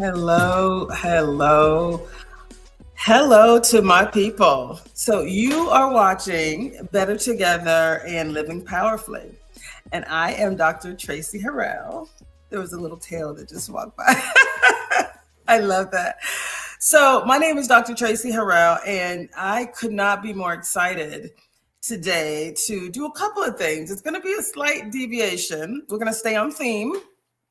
Hello, hello, hello to my people. So, you are watching Better Together and Living Powerfully. And I am Dr. Traci Harrell. There was a little tail that just walked by. I love that. So, my name is Dr. Traci Harrell, and I could not be more excited today to do a couple of things. It's going to be a slight deviation. We're going to stay on theme.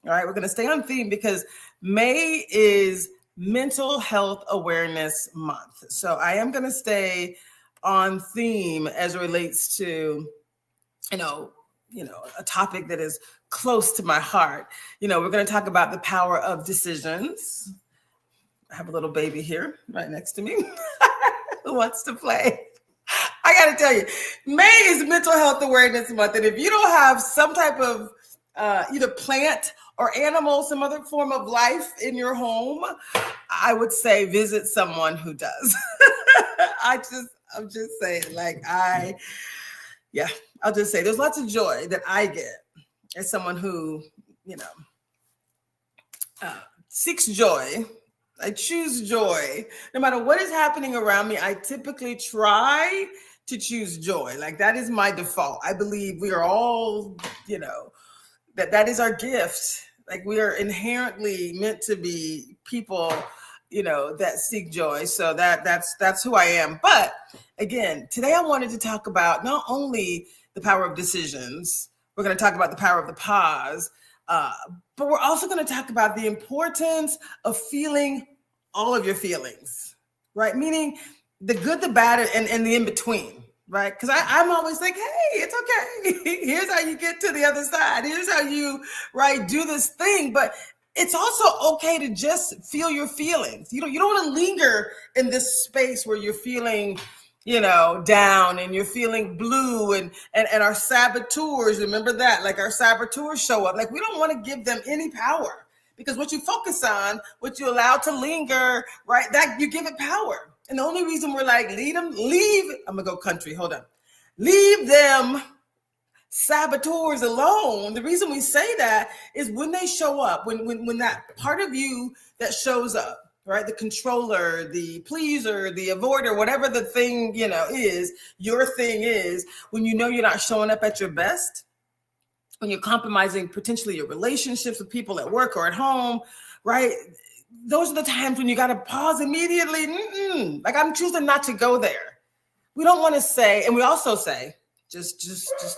All right, we're going to stay on theme because May is Mental Health Awareness Month. So I am going to stay on theme as it relates to, you know, a topic that is close to my heart. We're going to talk about the power of decisions. I have a little baby here right next to me who wants to play. I got to tell you, May is Mental Health Awareness Month. And if you don't have some type of either plant or animal, some other form of life in your home, I would say visit someone who does. I'm just saying, I'll just say there's lots of joy that I get as someone who, seeks joy. I choose joy. No matter what is happening around me, I typically try to choose joy. Like that is my default. I believe we are all, that is our gift. Like we are inherently meant to be people, that seek joy. So that's who I am. But again, today I wanted to talk about not only the power of decisions, we're going to talk about the power of the pause, but we're also going to talk about the importance of feeling all of your feelings, right? Meaning the good, the bad, and the in-between. Right? Because I'm always like, hey, it's okay. Here's how you get to the other side. Here's how you, do this thing. But it's also okay to just feel your feelings. You don't want to linger in this space where you're feeling, down and you're feeling blue and our saboteurs, remember that? Like our saboteurs show up. Like we don't want to give them any power because what you focus on, what you allow to linger, right? That you give it power. And the only reason we're like, I'm going to go country, hold on. Leave them saboteurs alone. The reason we say that is when they show up, when that part of you that shows up, right? The controller, the pleaser, the avoider, whatever the thing, is, your thing is, when you're not showing up at your best, when you're compromising potentially your relationships with people at work or at home, right? Those are the times when you got to pause immediately. Like I'm choosing not to go there. We don't want to say, and we also say, just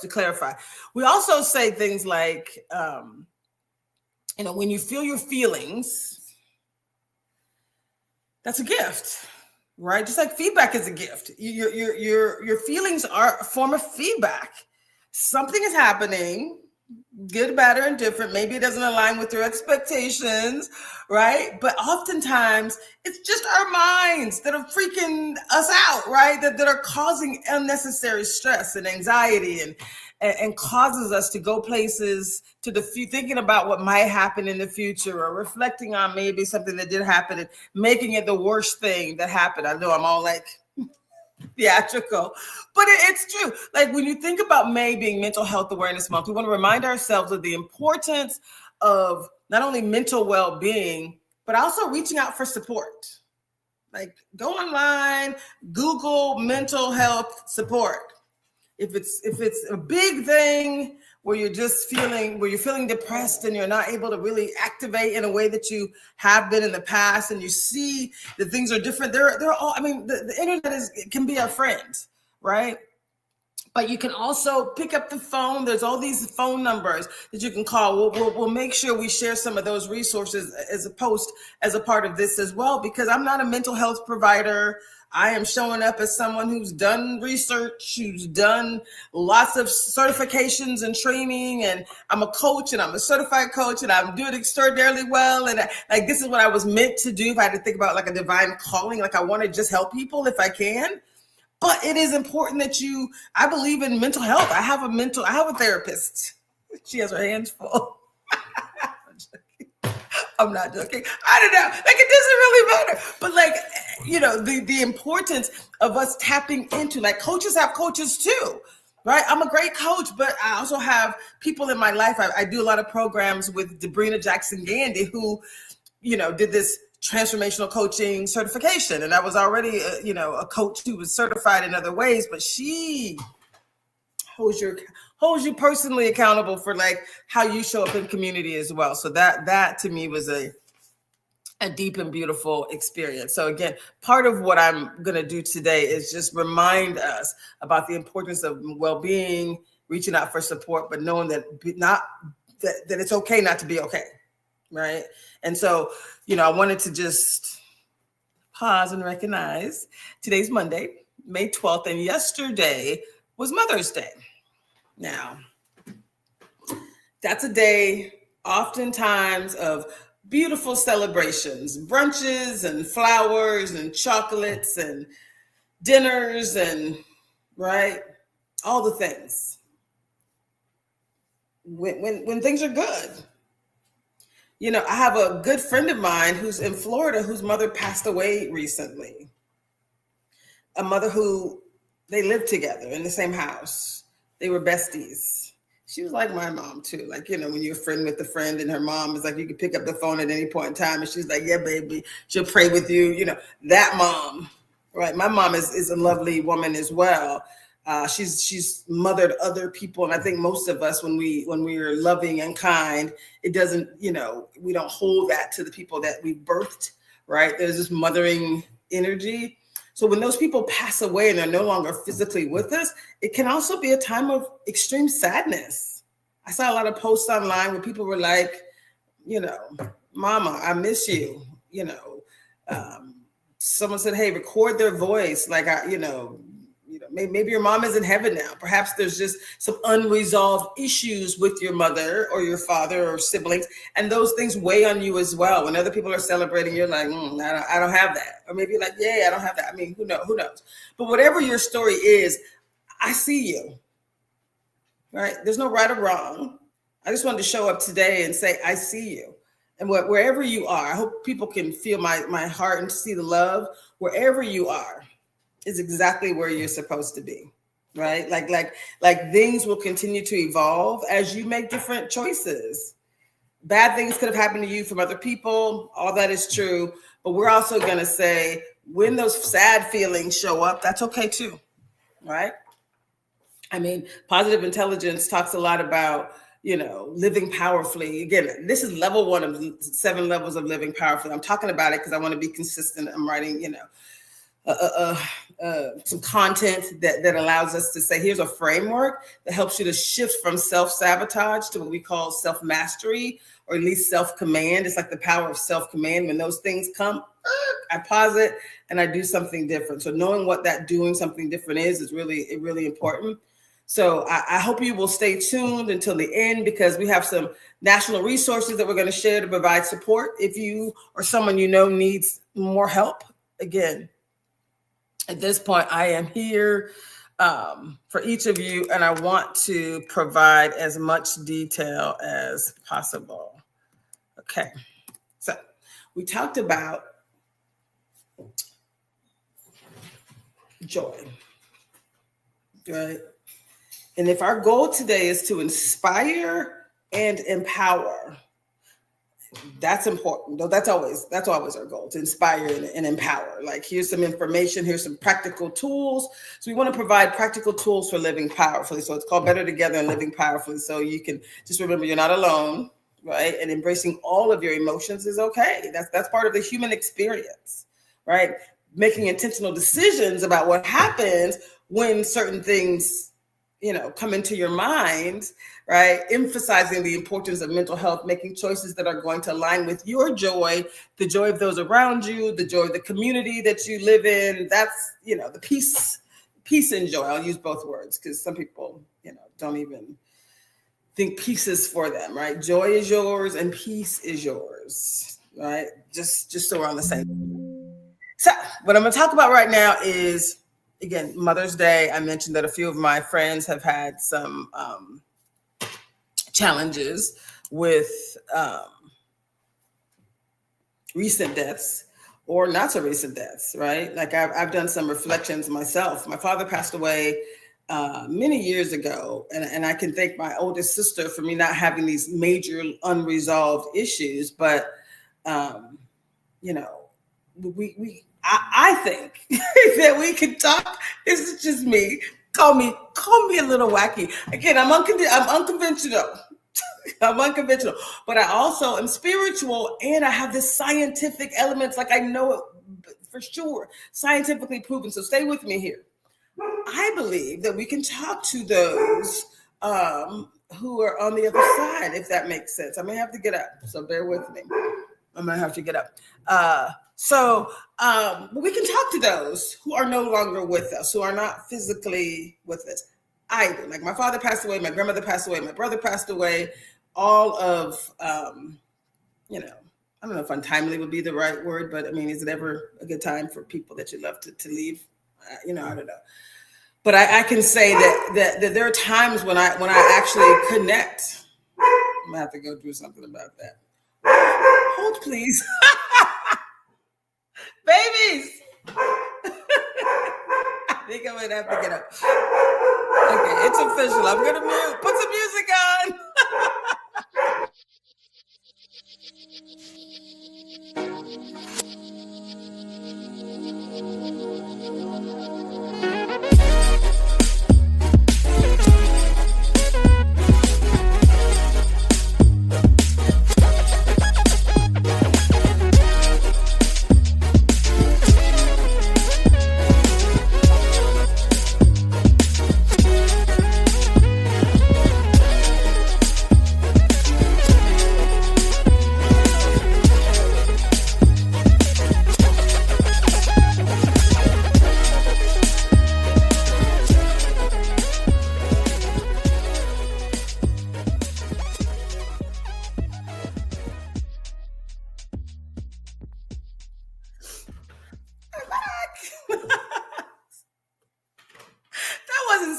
to clarify, we also say things like, when you feel your feelings, that's a gift, right? Just like feedback is a gift. Your feelings are a form of feedback. Something is happening. Good, bad, or indifferent. Maybe it doesn't align with your expectations, right? But oftentimes it's just our minds that are freaking us out, right? That are causing unnecessary stress and anxiety and causes us to go places to thinking about what might happen in the future or reflecting on maybe something that did happen and making it the worst thing that happened. I know I'm all like theatrical, but it's true. Like when you think about May being Mental Health Awareness Month, we want to remind ourselves of the importance of not only mental well-being, but also reaching out for support. Like go online, Google mental health support. If it's a big thing where you're feeling depressed and you're not able to really activate in a way that you have been in the past, and you see that things are different. They're all, the internet can be our friend, right? But you can also pick up the phone. There's all these phone numbers that you can call. We'll make sure we share some of those resources as a part of this as well, because I'm not a mental health provider. I am showing up as someone who's done research, who's done lots of certifications and training, and I'm a coach and I'm a certified coach and I'm doing extraordinarily well. And this is what I was meant to do. If I had to think about like a divine calling, like I want to just help people if I can. But it is important that I believe in mental health. I have a therapist. She has her hands full. I'm not joking. I don't know. Like it doesn't really matter. But the importance of us tapping into, like coaches have coaches too, right? I'm a great coach, but I also have people in my life. I do a lot of programs with Debrina Jackson Gandy, who did this transformational coaching certification, and I was already, a coach who was certified in other ways, but she holds you personally accountable for like how you show up in community as well. So that to me was a deep and beautiful experience. So again, part of what I'm going to do today is just remind us about the importance of well-being, reaching out for support, but knowing that it's okay not to be okay, right? And so, I wanted to just pause and recognize today's Monday, May 12th, and yesterday was Mother's Day. Now, that's a day oftentimes of beautiful celebrations, brunches and flowers and chocolates and dinners and, right, all the things. When things are good. I have a good friend of mine who's in Florida whose mother passed away recently. A mother who they lived together in the same house. They were besties. She was like my mom too. Like, when you're a friend with a friend and her mom is like, you can pick up the phone at any point in time. And she's like, yeah, baby, she'll pray with you. That mom, right? My mom is a lovely woman as well. She's mothered other people. And I think most of us, when we are loving and kind, it doesn't, we don't hold that to the people that we birthed, right? There's this mothering energy. So when those people pass away and they're no longer physically with us, it can also be a time of extreme sadness. I saw a lot of posts online where people were like, Mama, I miss you. Someone said, hey, record their voice. Like, maybe your mom is in heaven now. Perhaps there's just some unresolved issues with your mother or your father or siblings, and those things weigh on you as well. When other people are celebrating, you're like, I don't have that. Or maybe you're like, yeah, I don't have that. I mean, who knows? But whatever your story is, I see you, right? There's no right or wrong. I just wanted to show up today and say, I see you. And wherever you are, I hope people can feel my heart and see the love. Wherever you are is exactly where you're supposed to be, right? Like things will continue to evolve as you make different choices. Bad things could have happened to you from other people. All that is true. But we're also going to say when those sad feelings show up, that's okay too, right? I mean, positive intelligence talks a lot about, living powerfully. Again, this is level 1 of 7 levels of living powerfully. I'm talking about it because I want to be consistent. I'm writing, some content that allows us to say, here's a framework that helps you to shift from self-sabotage to what we call self-mastery, or at least self-command. It's like the power of self-command. When those things come, I pause it and I do something different. So knowing what that doing something different is really, really important. So I hope you will stay tuned until the end, because we have some national resources that we're going to share to provide support if you or someone needs more help. Again, at this point, I am here for each of you, and I want to provide as much detail as possible. Okay, so we talked about joy, right? And if our goal today is to inspire and empower, that's important. Though that's always our goal, to inspire and empower. Like, here's some information, here's some practical tools. So we want to provide practical tools for living powerfully. So it's called Better Together and Living Powerfully. So you can just remember you're not alone, right? And embracing all of your emotions is okay. That's part of the human experience, right? Making intentional decisions about what happens when certain things come into your mind, right? Emphasizing the importance of mental health, making choices that are going to align with your joy, the joy of those around you, the joy of the community that you live in. That's, the peace and joy. I'll use both words because some people, don't even think peace is for them, right? Joy is yours and peace is yours, right? Just so we're on the same. So what I'm going to talk about right now is, again, Mother's Day. I mentioned that a few of my friends have had some challenges with recent deaths or not so recent deaths, right? Like I've done some reflections myself. My father passed away many years ago, and I can thank my oldest sister for me not having these major unresolved issues. But You know, I think that we can talk. This is just me. Call me a little wacky. Again, I'm unconventional. I'm unconventional, but I also am spiritual, and I have this scientific elements. Like I know it for sure, scientifically proven. So stay with me here. I believe that we can talk to those who are on the other side, if that makes sense. I may have to get up, so bear with me. I might have to get up. But we can talk to those who are no longer with us, who are not physically with us either. Like my father passed away, my grandmother passed away, my brother passed away. All of, you know, I don't know if untimely would be the right word, but I mean, is it ever a good time for people that you love to leave? You know, I don't know. But I can say that there are times when I actually connect. I'm gonna have to go do something about that. Hold, please. Babies. I think I'm gonna have to get up. Okay, it's official. I'm gonna put some music on.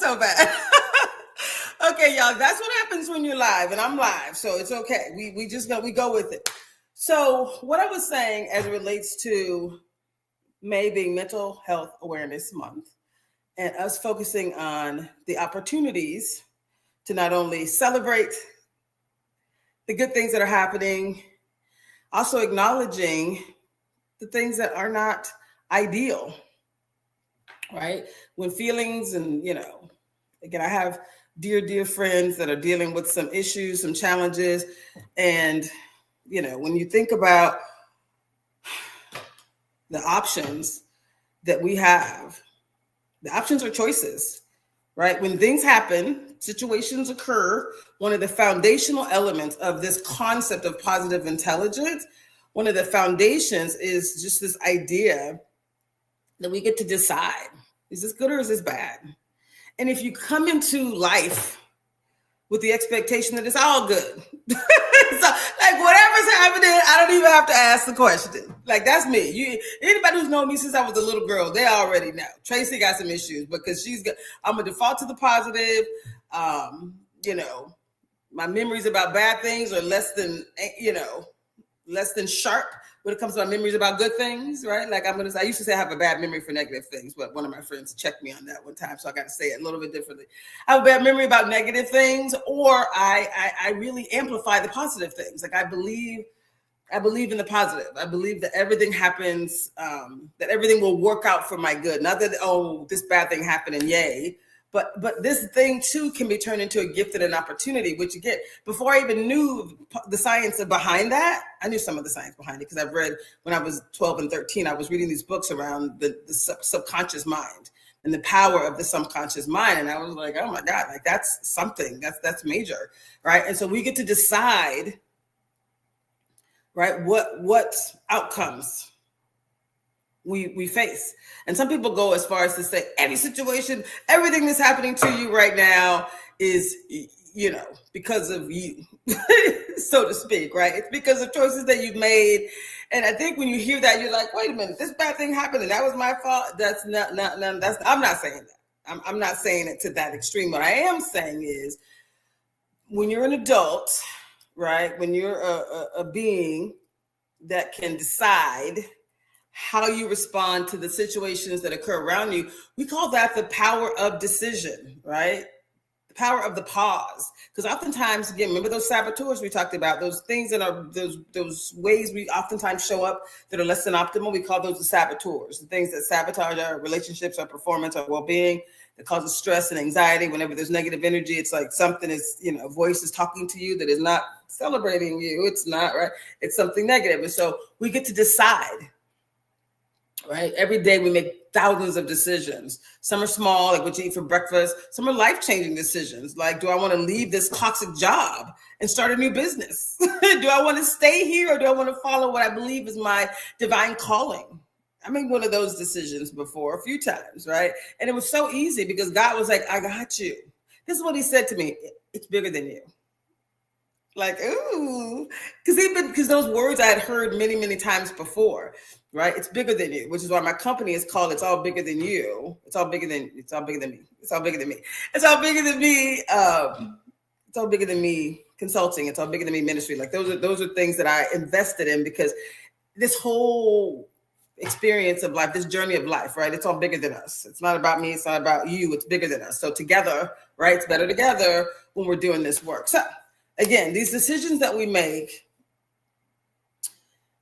So bad. Okay, y'all, that's what happens when you're live, and I'm live, so it's okay. We just go with it. So what I was saying as it relates to May being Mental Health Awareness Month, and us focusing on the opportunities to not only celebrate the good things that are happening, also acknowledging the things that are not ideal, right? When feelings and, you know, again, I have dear friends that are dealing with some issues, some challenges. And, you know, when you think about the options that we have, the options are choices, right? When things happen, situations occur, one of the foundational elements of this concept of positive intelligence, one of the foundations is just this idea that we get to decide, is this good or is this bad? And if you come into life with the expectation that it's all good, so like whatever's happening, I don't even have to ask the question. Like that's me. Anybody who's known me since I was a little girl, they already know. Tracy got some issues because I'm a default to the positive. You know, my memories about bad things are less than sharp when it comes to my memories about good things, right? Like I used to say I have a bad memory for negative things, but one of my friends checked me on that one time, so I got to say it a little bit differently. I have a bad memory about negative things, or I really amplify the positive things. Like I believe in the positive. I believe that everything happens, that everything will work out for my good. Not that, oh, this bad thing happened and yay. But this thing too can be turned into a gift and an opportunity, which again, before I even knew the science behind that, I knew some of the science behind it because I've read when I was 12 and 13, I was reading these books around the subconscious mind and the power of the subconscious mind. And I was like, oh my God, like that's something, that's major, right? And so we get to decide, right, what outcomes we face. And some people go as far as to say every situation, everything that's happening to you right now is, you know, because of you, so to speak, right? It's because of choices that you've made. And I think when you hear that, you're like, wait a minute, this bad thing happened and that was my fault. I'm not saying that. I'm not saying it to that extreme. What I am saying is when you're an adult, right? When you're a being that can decide how you respond to the situations that occur around you, we call that the power of decision, right? power of the pause. Because oftentimes, again, remember those saboteurs we talked about, those things that are those ways we oftentimes show up that are less than optimal. We call those the saboteurs, the things that sabotage our relationships, our performance, our well-being, that causes stress and anxiety. Whenever there's negative energy, it's like something is, a voice is talking to you that is not celebrating you. It's not, right? It's something negative. And so we get to decide. Right? Every day we make thousands of decisions. Some are small, like what you eat for breakfast. Some are life-changing decisions. Like, do I want to leave this toxic job and start a new business? Do I want to stay here, or do I want to follow what I believe is my divine calling? I made one of those decisions before a few times, right? And it was so easy because God was like, I got you. This is what he said to me. It's bigger than you. Like, ooh, because those words I had heard many, many times before, right? It's bigger than you, which is why my company is called It's All Bigger Than You. It's all bigger than me. It's all bigger than me. It's all bigger than me. It's all bigger than me. It's all bigger than me consulting. It's all bigger than me ministry. Like those are things that I invested in, because this whole experience of life, this journey of life, right? It's all bigger than us. It's not about me. It's not about you. It's bigger than us. So together, right? It's better together when we're doing this work. So again, these decisions that we make,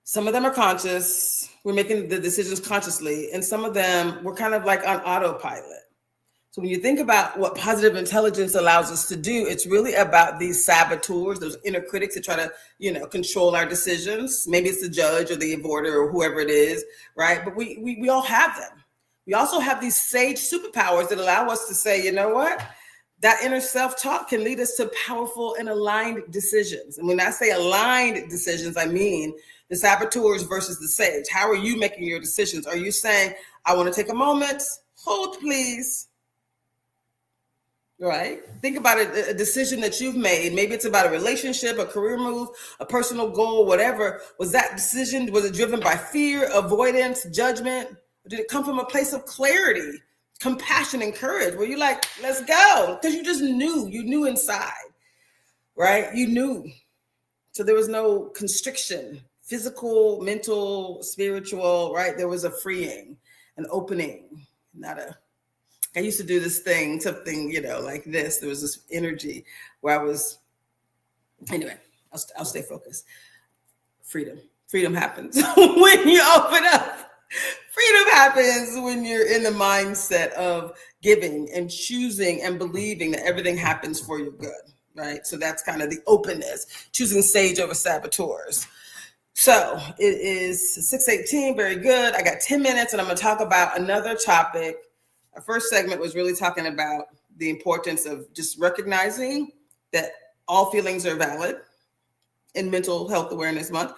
some of them are conscious. We're making the decisions consciously, and some of them we're kind of like on autopilot. So when you think about what positive intelligence allows us to do, it's really about these saboteurs, those inner critics that try to, control our decisions. Maybe it's the judge or the avoider or whoever it is, right? But we all have them. We also have these sage superpowers that allow us to say, you know what? That inner self-talk can lead us to powerful and aligned decisions. And when I say aligned decisions, I mean the saboteurs versus the sage. How are you making your decisions? Are you saying, I want to take a moment, hold please, right? Think about a decision that you've made. Maybe it's about a relationship, a career move, a personal goal, whatever. Was that decision, was it driven by fear, avoidance, judgment? Or did it come from a place of clarity, compassion, and courage, where you're like, let's go? Because you knew inside, right? You knew. So there was no constriction, physical, mental, spiritual, right? There was a freeing, an opening, I used to do this thing, something, like this. There was this energy where I was, anyway, I'll stay focused. Freedom happens when you open up. Freedom happens when you're in the mindset of giving and choosing and believing that everything happens for your good, right? So that's kind of the openness, choosing sage over saboteurs. So it is 6:18, very good. I got 10 minutes and I'm going to talk about another topic. Our first segment was really talking about the importance of just recognizing that all feelings are valid in Mental Health Awareness Month.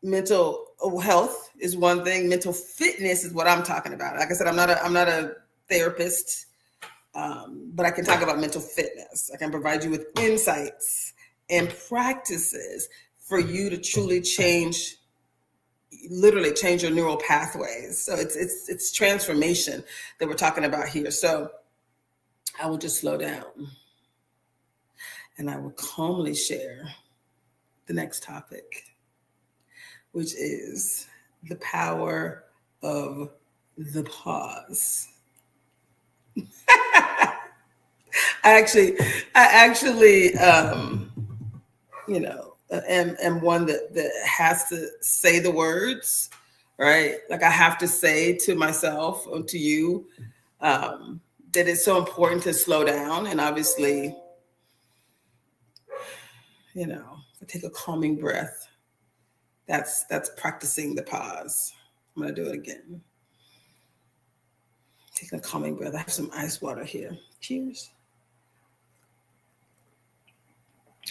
Mental health is one thing. Mental fitness is what I'm talking about. Like I said, I'm not a therapist, but I can talk about mental fitness. I can provide you with insights and practices for you to truly literally change your neural pathways. So it's transformation that we're talking about here. So I will just slow down and I will calmly share the next topic, which is the power of the pause. I actually, am one that has to say the words, right? Like I have to say to myself or to you that it's so important to slow down. And obviously, I take a calming breath. That's practicing the pause. I'm going to do it again. Taking a calming breath. I have some ice water here. Cheers.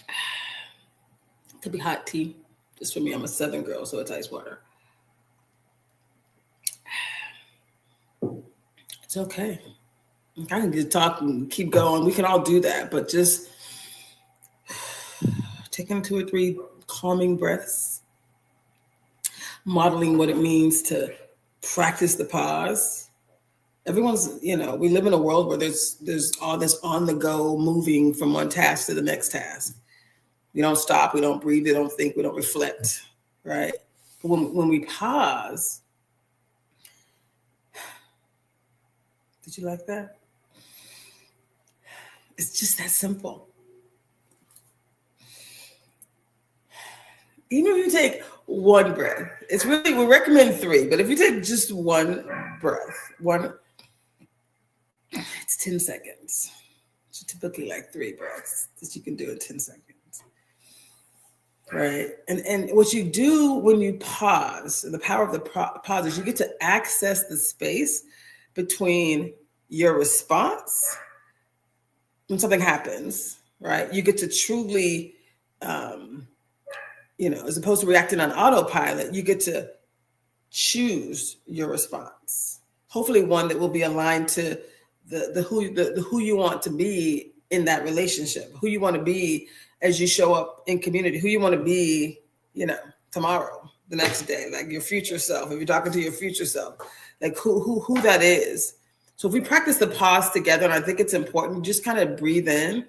It could be hot tea. Just for me, I'm a Southern girl, so it's ice water. It's okay. I can just talk and keep going. We can all do that, but just taking 2 or 3 calming breaths, modeling what it means to practice the pause. Everyone's, we live in a world where there's all this on the go moving from one task to the next task. We don't stop, we don't breathe, we don't think, we don't reflect, right? But when we pause, did you like that? It's just that simple. Even if you take one breath, we recommend 3, but if you take just one breath, it's 10 seconds. So typically like 3 breaths that you can do in 10 seconds. Right. And what you do when you pause, the power of the pause is you get to access the space between your response when something happens, right? You get to truly, as opposed to reacting on autopilot, you get to choose your response. Hopefully one that will be aligned to the who you want to be in that relationship, who you want to be as you show up in community, who you want to be, tomorrow, the next day, like your future self. If you're talking to your future self, like who that is. So if we practice the pause together, and I think it's important, just kind of breathe in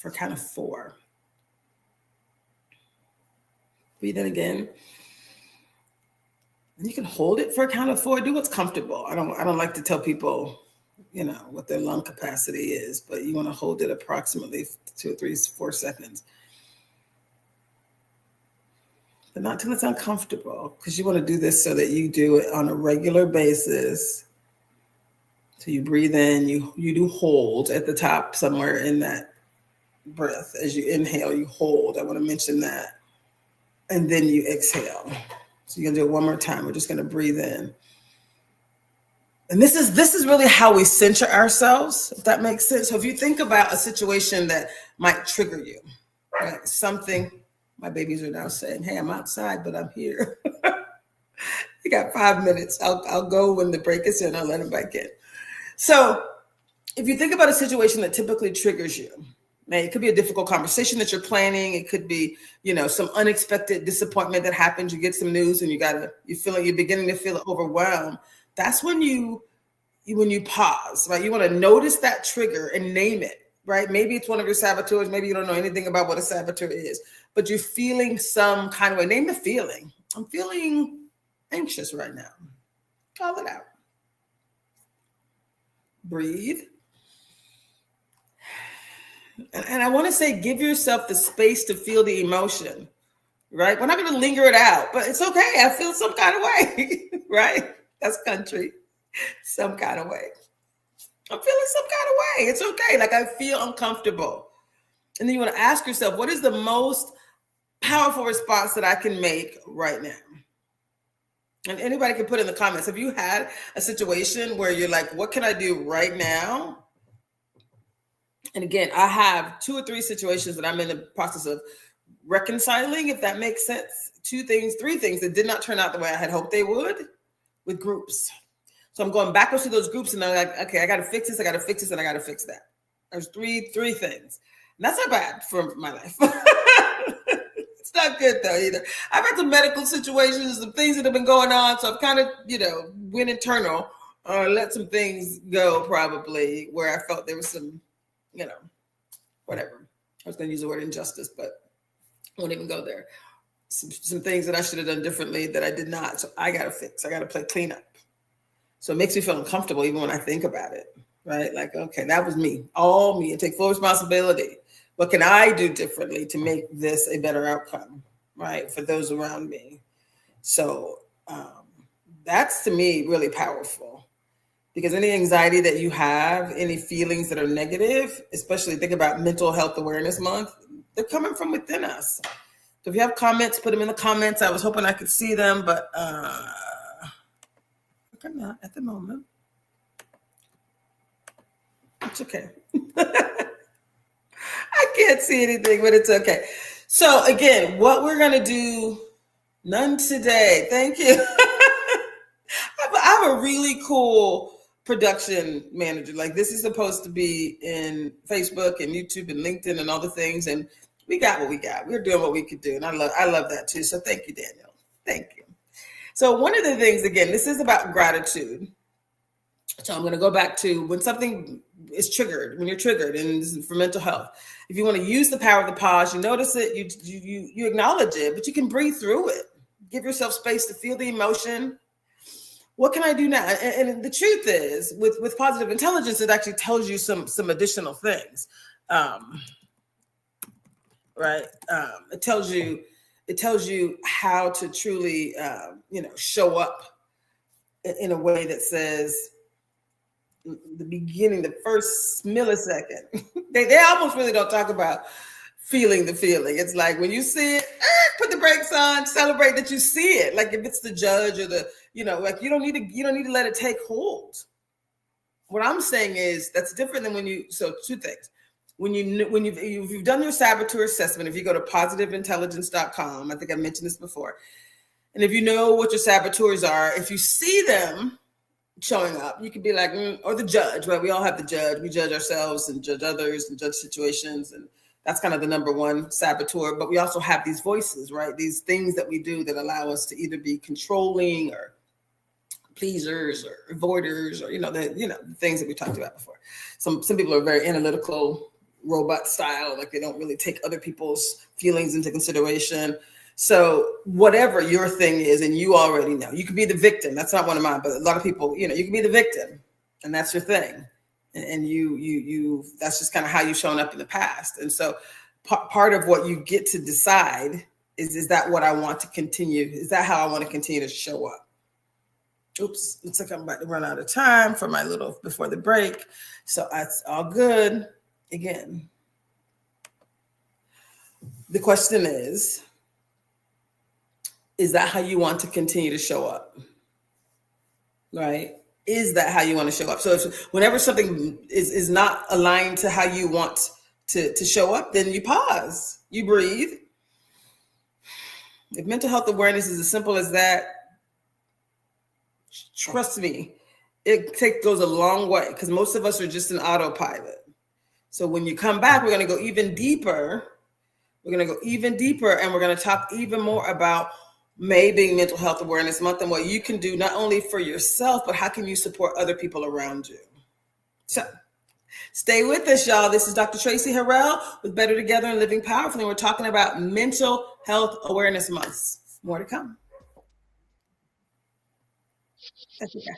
for kind of 4. Breathe in again. And you can hold it for a count of 4. Do what's comfortable. I don't like to tell people, what their lung capacity is, but you want to hold it approximately 2 or 3, 4 seconds. But not till it's uncomfortable, because you want to do this so that you do it on a regular basis. So you breathe in, you do hold at the top somewhere in that breath. As you inhale, you hold. I want to mention that. And then you exhale. So you're going to do it one more time. We're just going to breathe in. And this is really how we center ourselves, if that makes sense. So if you think about a situation that might trigger you, right? Something, my babies are now saying, hey, I'm outside, but I'm here. You got 5 minutes. I'll go when the break is in. I'll let them back in. So if you think about a situation that typically triggers you, now, it could be a difficult conversation that you're planning. It could be, some unexpected disappointment that happens. You get some news and you're beginning to feel overwhelmed. That's when you pause, right? You want to notice that trigger and name it, right? Maybe it's one of your saboteurs. Maybe you don't know anything about what a saboteur is, but you're feeling some kind of way. Name the feeling. I'm feeling anxious right now. Call it out. Breathe. And I want to say, give yourself the space to feel the emotion, right? We're not going to linger it out, but it's okay. I feel some kind of way, right? That's country. Some kind of way. I'm feeling some kind of way. It's okay. Like I feel uncomfortable. And then you want to ask yourself, what is the most powerful response that I can make right now? And anybody can put in the comments, have you had a situation where you're like, what can I do right now? And again, I have 2 or 3 situations that I'm in the process of reconciling, if that makes sense. 3 things that did not turn out the way I had hoped they would with groups. So I'm going backwards to those groups and I'm like, okay, I got to fix this, I got to fix this, and I got to fix that. There's three things. And that's not bad for my life. It's not good though either. I've had some medical situations, some things that have been going on. So I've kind of, went internal, let some things go probably where I felt there was some, whatever. I was going to use the word injustice, but I won't even go there. Some things that I should have done differently that I did not. So I got to fix. I got to play cleanup. So it makes me feel uncomfortable even when I think about it, right? Like, okay, that was me, all me, and take full responsibility. What can I do differently to make this a better outcome, right, for those around me? So that's, to me, really powerful. Because any anxiety that you have, any feelings that are negative, especially think about Mental Health Awareness Month, they're coming from within us. So if you have comments, put them in the comments. I was hoping I could see them, but I'm not at the moment. It's okay. I can't see anything, but it's okay. So again, what we're going to do, none today. Thank you. I have a really cool production manager. Like, this is supposed to be in Facebook and YouTube and LinkedIn and all the things. And we got what we got. We're doing what we could do. And I love that too. So thank you, Daniel. Thank you. So one of the things, again, this is about gratitude. So I'm going to go back to when something is triggered, when you're triggered, and this is for mental health. If you want to use the power of the pause, you notice it, you acknowledge it, but you can breathe through it. Give yourself space to feel the emotion. what can I do now? And the truth is, with positive intelligence, it actually tells you some additional things, right? It tells you how to truly, show up in a way that says, the beginning, the first millisecond, they almost really don't talk about feeling the feeling. It's like when you see it, put the brakes on, celebrate that you see it. Like if it's the judge or the, like you don't need to let it take hold. What I'm saying is that's different than so two things. When you've done your saboteur assessment, if you go to positiveintelligence.com, I think I mentioned this before. And if you know what your saboteurs are, if you see them showing up, you could be like, or the judge, right? We all have the judge. We judge ourselves and judge others and judge situations. And that's kind of the number one saboteur. But we also have these voices, right? These things that we do that allow us to either be controlling or pleasers or avoiders, or the things that we talked about before. Some people are very analytical, robot style, like they don't really take other people's feelings into consideration. So whatever your thing is, and you already know, you could be the victim. That's not one of mine, but a lot of people, you can be the victim, and that's your thing. And you that's just kind of how you've shown up in the past. And so part of what you get to decide is that what I want to continue? Is that how I want to continue to show up? Oops, looks like I'm about to run out of time for my little before the break. So that's all good. Again, the question is that how you want to continue to show up? Right? Is that how you want to show up? So whenever something is not aligned to how you want to show up, then you pause, you breathe. If mental health awareness is as simple as that, trust me, it goes a long way, because most of us are just an autopilot. So when you come back, we're going to go even deeper. We're going to go even deeper, and we're going to talk even more about May being Mental Health Awareness Month and what you can do not only for yourself, but how can you support other people around you. So stay with us, y'all. This is Dr. Traci Harrell with Better Together and Living Powerfully, and we're talking about Mental Health Awareness Month. More to come. That's okay.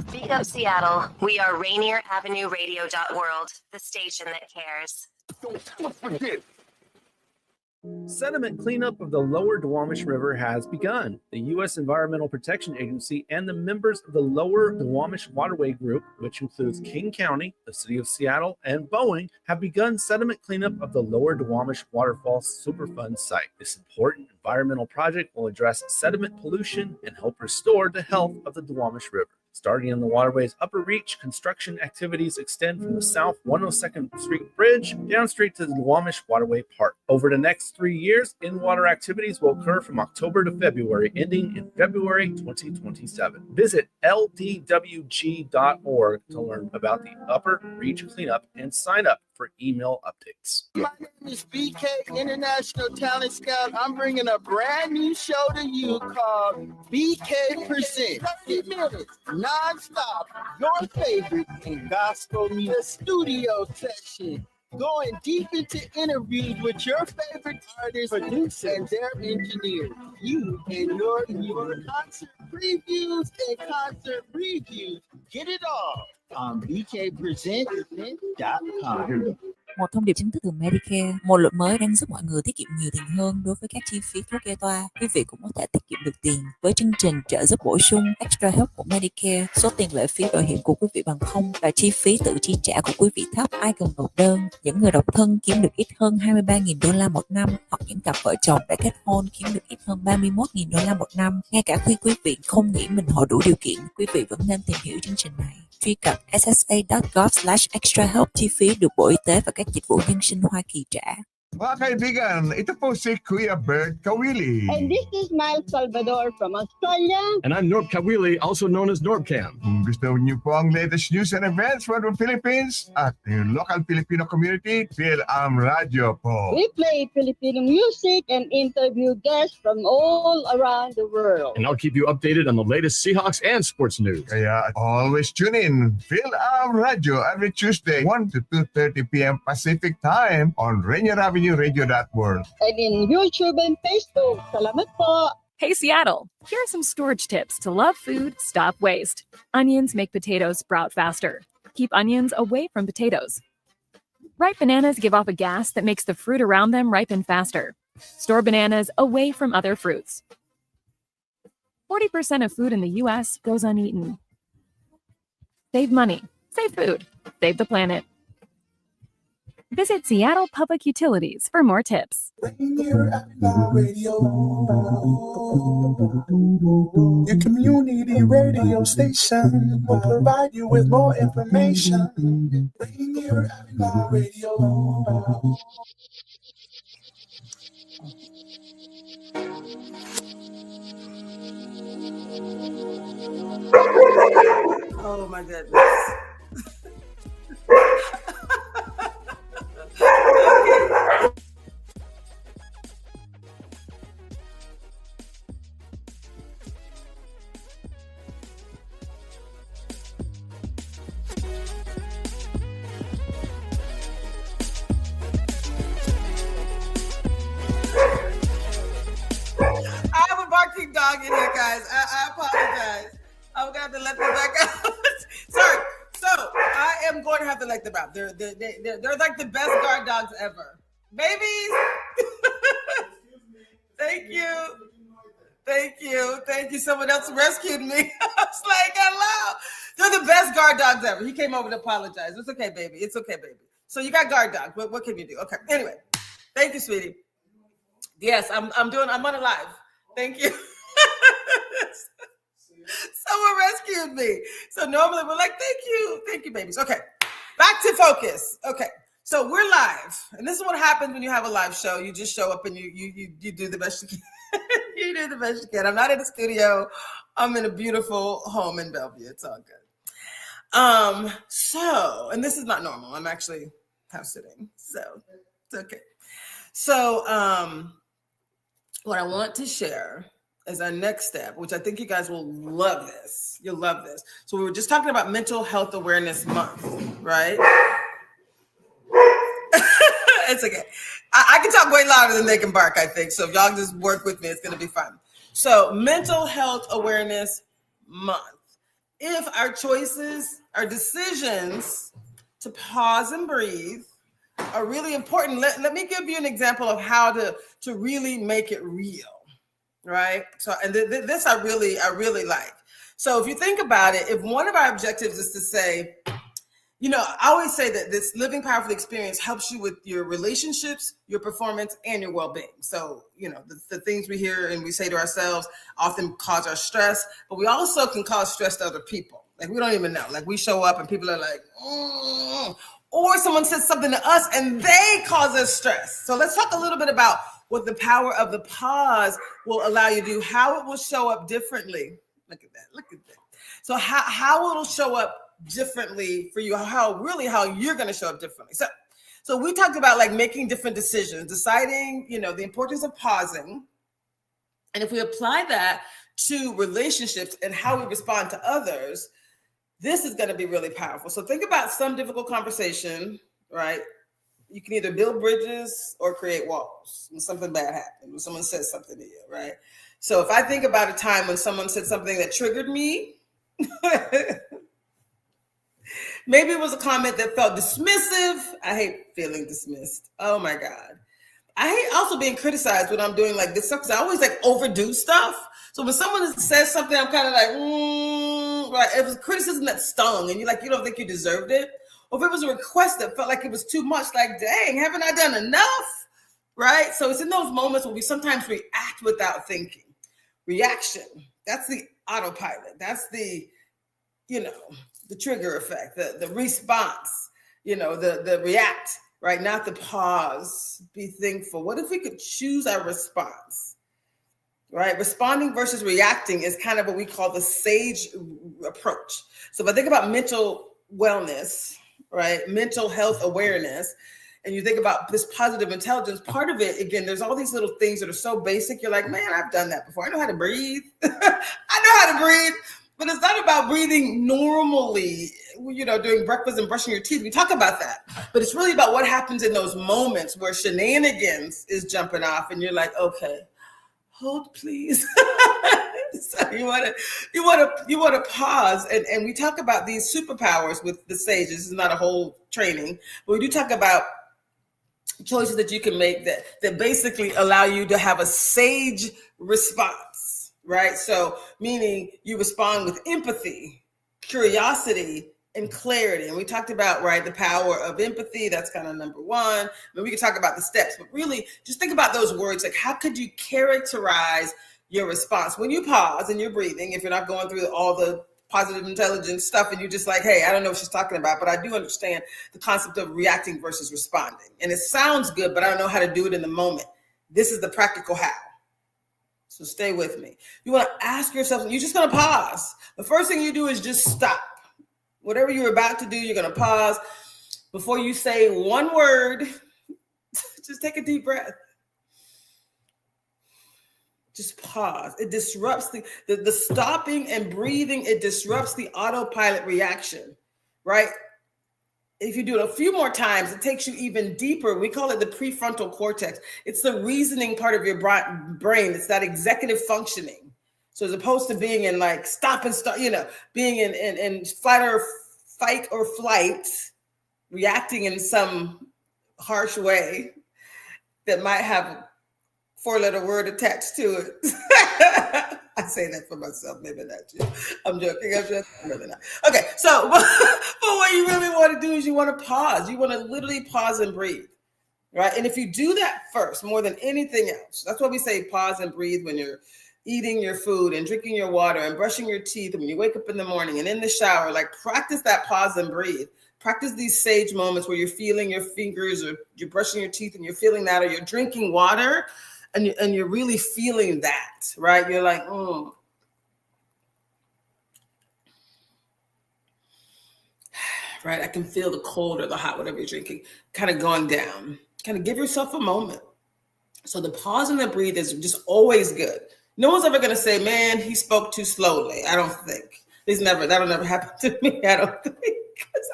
Speak up, Seattle. We are Rainier Avenue Radio.world, the station that cares. Don't forget. Sediment cleanup of the lower Duwamish River has begun. The U.S. Environmental Protection Agency and the members of the Lower Duwamish Waterway Group, which includes King County, the City of Seattle, and Boeing, have begun sediment cleanup of the Lower Duwamish Waterfall Superfund site. This important environmental project will address sediment pollution and help restore the health of the Duwamish River. Starting in the waterway's upper reach, construction activities extend from the South 102nd Street Bridge down straight to the Duwamish Waterway Park. Over the next 3 years, in-water activities will occur from October to February, ending in February 2027. Visit ldwg.org to learn about the upper reach cleanup and sign up for email updates. My name is BK, International Talent Scout. I'm bringing a brand new show to you called BK Presents. 30 minutes, non-stop, your favorite in gospel music studio session. Going deep into interviews with your favorite artists, producers, and their engineers. You and your concert previews and concert reviews. Get it all on bkpresent.com. Một thông điệp chính thức từ Medicare, một luật mới đang giúp mọi người tiết kiệm nhiều tiền hơn đối với các chi phí thuốc kê toa. Quý vị cũng có thể tiết kiệm được tiền với chương trình trợ giúp bổ sung Extra Help của Medicare. Số tiền lệ phí bảo hiểm của quý vị bằng không và chi phí tự chi trả của quý vị thấp, ai cần nộp đơn. Những người độc thân kiếm được ít hơn $23,000 một năm, hoặc những cặp vợ chồng đã kết hôn kiếm được ít hơn $31,000 một năm. Ngay cả khi quý vị không nghĩ mình họ đủ điều kiện, quý vị vẫn nên tìm hiểu chương trình này. Truy cập ssa.gov/extrahelp, chi phí được Bộ Y tế và các dịch vụ nhân sinh Hoa Kỳ trả. Mga kaibigan, ito po si Kuya Bert Kawili. And this is Miles Salvador from Australia. And I'm Norb Kawili, also known as Norbcam. Kung gusto niyo po ang latest news and events from the Philippines at yung local Filipino community, Phil-Am Radio po. We play Filipino music and interview guests from all around the world. And I'll keep you updated on the latest Seahawks and sports news. Kaya always tune in Phil-Am Radio every Tuesday, 1 to 2:30 p.m. Pacific Time on Rainier Avenue Radio.world. And in YouTube and Facebook. Salamat po. Hey Seattle, here are some storage tips to love food, stop waste. Onions make potatoes sprout faster. Keep onions away from potatoes. Ripe bananas give off a gas that makes the fruit around them ripen faster. Store bananas away from other fruits. 40% of food in the U.S. goes uneaten. Save money, save food, save the planet. Visit Seattle Public Utilities for more tips. Rainier Avenue Radio, your community radio station will provide you with more information. Rainier Avenue Radio. Oh my goodness. I have a barking dog in here, guys. I apologize. I'm gonna have to let them back out. Sorry. So I am going to have to let them out. They're like the best guard dogs ever. Babies. Thank you. Someone else rescued me. I was like, hello. They're the best guard dogs ever. He came over to apologize. It's okay, baby. So you got guard dog. What can you do? Okay. Anyway, thank you, sweetie. Yes, I'm on it live. Thank you. Someone rescued me. So normally we're like, thank you, babies. Okay, back to focus. Okay, so we're live, and this is what happens when you have a live show. You just show up and you do the best you can. You do the best you can. I'm not in the studio. I'm in a beautiful home in Bellevue. It's all good. So, and this is not normal. I'm actually house sitting, so it's okay. So, what I want to share is our next step, which I think you guys will love this. You'll love this. So we were just talking about Mental Health Awareness Month, right? It's okay. I can talk way louder than they can bark, I think. So if y'all just work with me, it's going to be fun. So Mental Health Awareness Month. If our choices, our decisions to pause and breathe are really important, let me give you an example of how to really make it real. Right. So, and this I really like. So if you think about it, if one of our objectives is to say, I always say that this living powerfully experience helps you with your relationships, your performance, and your well-being. So, the things we hear and we say to ourselves often cause our stress, but we also can cause stress to other people. Like we don't even know. Like we show up and people are like, or someone says something to us and they cause us stress. So let's talk a little bit about what the power of the pause will allow you to do, how it will show up differently. Look at that. So how it'll show up differently for you, how you're going to show up differently. So we talked about like making different decisions, deciding, the importance of pausing. And if we apply that to relationships and how we respond to others, this is going to be really powerful. So think about some difficult conversation, right? You can either build bridges or create walls when something bad happens, when someone says something to you, right? So if I think about a time when someone said something that triggered me, maybe it was a comment that felt dismissive. I hate feeling dismissed. Oh my God. I hate also being criticized when I'm doing like this stuff because I always like overdo stuff. So when someone says something, I'm kind of like, right? It was criticism that stung and you don't think you deserved it. Or if it was a request that felt like it was too much, like, dang, haven't I done enough? Right? So it's in those moments where we sometimes react without thinking. Reaction, that's the autopilot. That's the, the trigger effect, the response, the react right? Not the pause, be thankful. What if we could choose our response, right? Responding versus reacting is kind of what we call the sage approach. So if I think about mental wellness, right, mental health awareness, and you think about this positive intelligence, part of it, again, there's all these little things that are so basic. You're like, man, I've done that before. I know how to breathe. I know how to breathe. But it's not about breathing normally, doing breakfast and brushing your teeth. We talk about that. But it's really about what happens in those moments where shenanigans is jumping off and you're like, okay, hold please. So you want to pause. And we talk about these superpowers with the sage. This is not a whole training, but we do talk about choices that you can make that basically allow you to have a sage response, right? So meaning you respond with empathy, curiosity, and clarity. And we talked about, right, the power of empathy. That's kind of number one. But we can talk about the steps, but really just think about those words. Like, how could you characterize your response when you pause and you're breathing? If you're not going through all the positive intelligence stuff and you're just like, hey, I don't know what she's talking about, but I do understand the concept of reacting versus responding. And it sounds good, but I don't know how to do it in the moment. This is the practical how. So stay with me. You want to ask yourself, you're just going to pause. The first thing you do is just stop. Whatever you're about to do, you're going to pause. Before you say one word, just take a deep breath. Just pause. It disrupts the stopping and breathing. It disrupts the autopilot reaction, right? If you do it a few more times, it takes you even deeper. We call it the prefrontal cortex. It's the reasoning part of your brain. It's that executive functioning. So as opposed to being in like stop and start, being in fight or flight, reacting in some harsh way that might have 4-letter word attached to it. I say that for myself, maybe not you. I'm joking. I'm really not. Okay, so but what you really want to do is you want to pause. You want to literally pause and breathe, right? And if you do that first, more than anything else, that's why we say pause and breathe when you're eating your food and drinking your water and brushing your teeth, and when you wake up in the morning and in the shower, like practice that pause and breathe. Practice these sage moments where you're feeling your fingers, or you're brushing your teeth and you're feeling that, or you're drinking water. And you're really feeling that, right? You're like, right? I can feel the cold or the hot, whatever you're drinking, kind of going down. Kind of give yourself a moment. So the pause and the breathe is just always good. No one's ever going to say, man, he spoke too slowly. I don't think. That'll never happen to me. I don't think. Because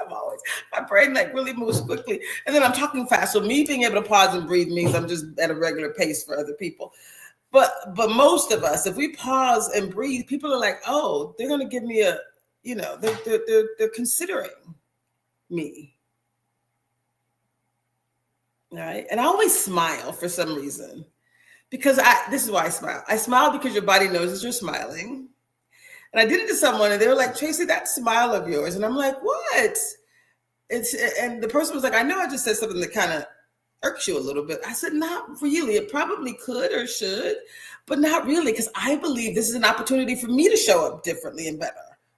my brain like really moves quickly. And then I'm talking fast. So me being able to pause and breathe means I'm just at a regular pace for other people. But most of us, if we pause and breathe, people are like, oh, they're going to give me they're considering me. Right? And I always smile for some reason. Because this is why I smile. I smile because your body knows that you're smiling. And I did it to someone and they were like, Traci, that smile of yours. And I'm like, what? And the person was like, I know I just said something that kind of irks you a little bit. I said, not really. It probably could or should, but not really. Because I believe this is an opportunity for me to show up differently and better.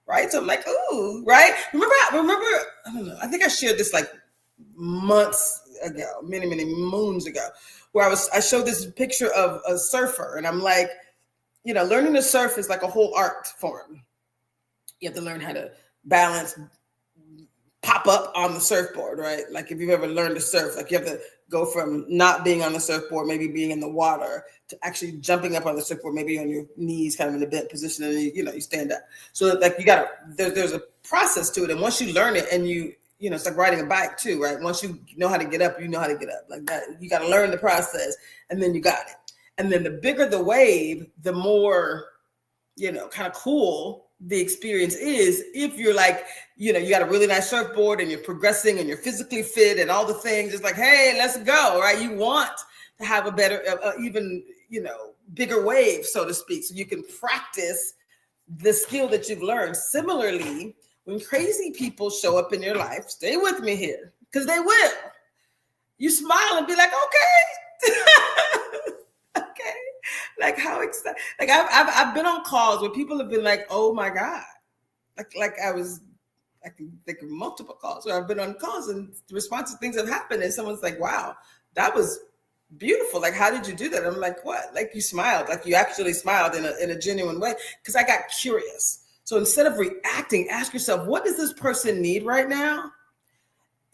Right. So I'm like, ooh, right. Remember, I don't know. I think I shared this like months ago, many moons ago, where I showed this picture of a surfer. And I'm like, learning to surf is like a whole art form. You have to learn how to balance, pop up on the surfboard, right? Like if you've ever learned to surf, like you have to go from not being on the surfboard, maybe being in the water, to actually jumping up on the surfboard, maybe on your knees, kind of in a bent position, and you stand up. So like there's a process to it. And once you learn it, and it's like riding a bike too, right? Once you know how to get up, you know how to get up like that. You got to learn the process, and then you got it. And then the bigger the wave, the more, kind of cool the experience is. If you're like, you got a really nice surfboard and you're progressing and you're physically fit and all the things, it's like, hey, let's go, right? You want to have a better, even, bigger wave, so to speak, so you can practice the skill that you've learned. Similarly, when crazy people show up in your life, stay with me here, because they will. You smile and be like, okay. Okay, like how excited! Like I've been on calls where people have been like, "Oh my God," like I I can think of multiple calls where I've been on calls and the response to things have happened and someone's like, wow, that was beautiful. Like, how did you do that? I'm like, what? Like you smiled, like you actually smiled in a genuine way because I got curious. So instead of reacting, ask yourself, what does this person need right now?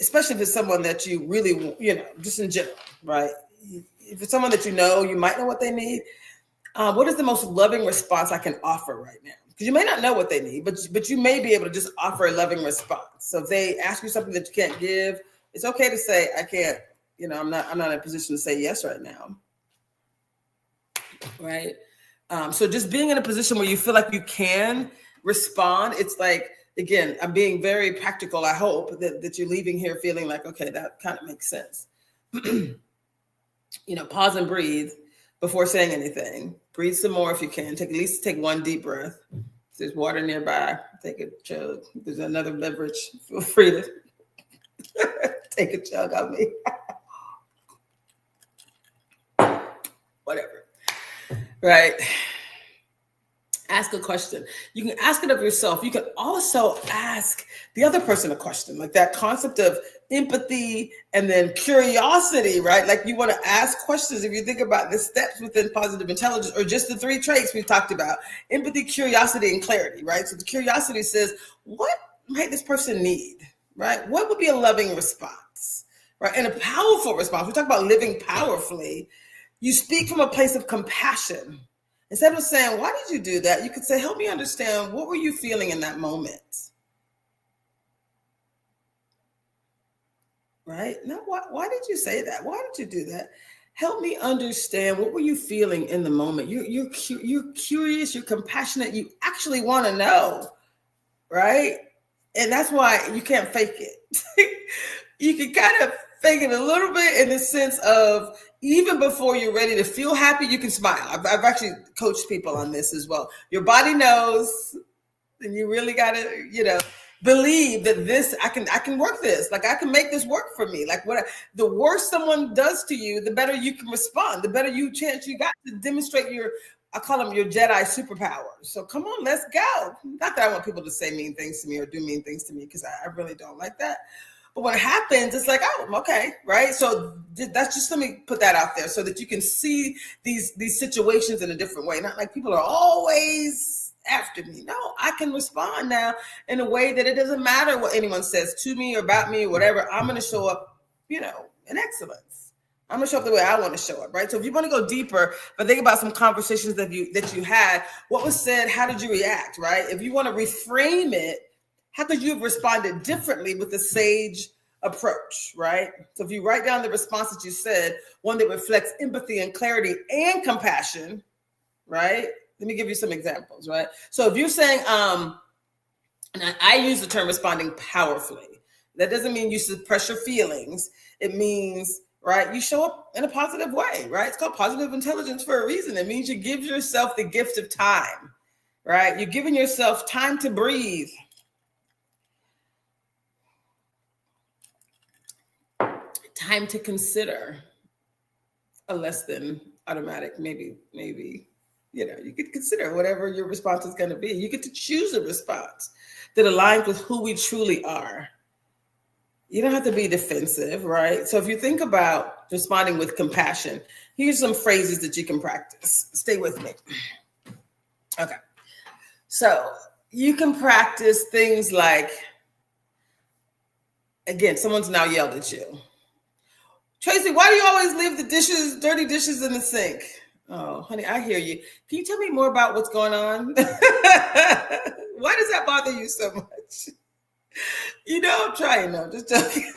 Especially if it's someone that you really, just in general, right? If it's someone that you might know what they need. What is the most loving response I can offer right now? Because you may not know what they need, but you may be able to just offer a loving response. So if they ask you something that you can't give, it's okay to say, I can't, I'm not in a position to say yes right now. Right? So just being in a position where you feel like you can respond, it's like, again, I'm being very practical. I hope that you're leaving here feeling like, okay, that kind of makes sense. Pause and breathe before saying anything. Breathe some more if you can. At least take one deep breath. If there's water nearby, take a chug. If there's another beverage, feel free to take a chug on me. Whatever. Right. Ask a question. You can ask it of yourself. You can also ask the other person a question, like that concept of empathy and then curiosity, right? Like you want to ask questions. If you think about the steps within positive intelligence or just the 3 traits we've talked about, empathy, curiosity, and clarity, right? So the curiosity says, what might this person need, right? What would be a loving response, right? And a powerful response. We talk about living powerfully. You speak from a place of compassion. Instead of saying, why did you do that? You could say, help me understand, what were you feeling in that moment? Right? No, why did you say that? Why did you do that? Help me understand, what were you feeling in the moment? You're curious, you're compassionate, you actually want to know, right? And that's why you can't fake it. You can kind of fake it a little bit in the sense of, even before you're ready to feel happy, you can smile. I've actually coached people on this as well. Your body knows, and you really got to, believe that I can work this. Like I can make this work for me. Like the worse someone does to you, the better you can respond. The better chance you got to demonstrate I call them your Jedi superpowers. So come on, let's go. Not that I want people to say mean things to me or do mean things to me, because I really don't like that. But when it happens, it's like, oh, okay, right? So that's just, let me put that out there so that you can see these situations in a different way. Not like people are always after me. No, I can respond now in a way that it doesn't matter what anyone says to me or about me or whatever. I'm going to show up, in excellence. I'm going to show up the way I want to show up, right? So if you want to go deeper, but think about some conversations that you had, what was said, how did you react, right? If you want to reframe it, how could you have responded differently with a sage approach, right? So if you write down the response that you said, one that reflects empathy and clarity and compassion, right? Let me give you some examples, right? So if you're saying, and I use the term responding powerfully. That doesn't mean you suppress your feelings. It means, right, you show up in a positive way, right? It's called positive intelligence for a reason. It means you give yourself the gift of time, right? You're giving yourself time to breathe. Time to consider a less than automatic, maybe, you could consider whatever your response is going to be. You get to choose a response that aligns with who we truly are. You don't have to be defensive, right? So if you think about responding with compassion, here's some phrases that you can practice. Stay with me. Okay. So you can practice things like, again, someone's now yelled at you. Tracy, why do you always leave the dirty dishes in the sink? Oh, honey, I hear you. Can you tell me more about what's going on? Why does that bother you so much? I'm trying now, just joking.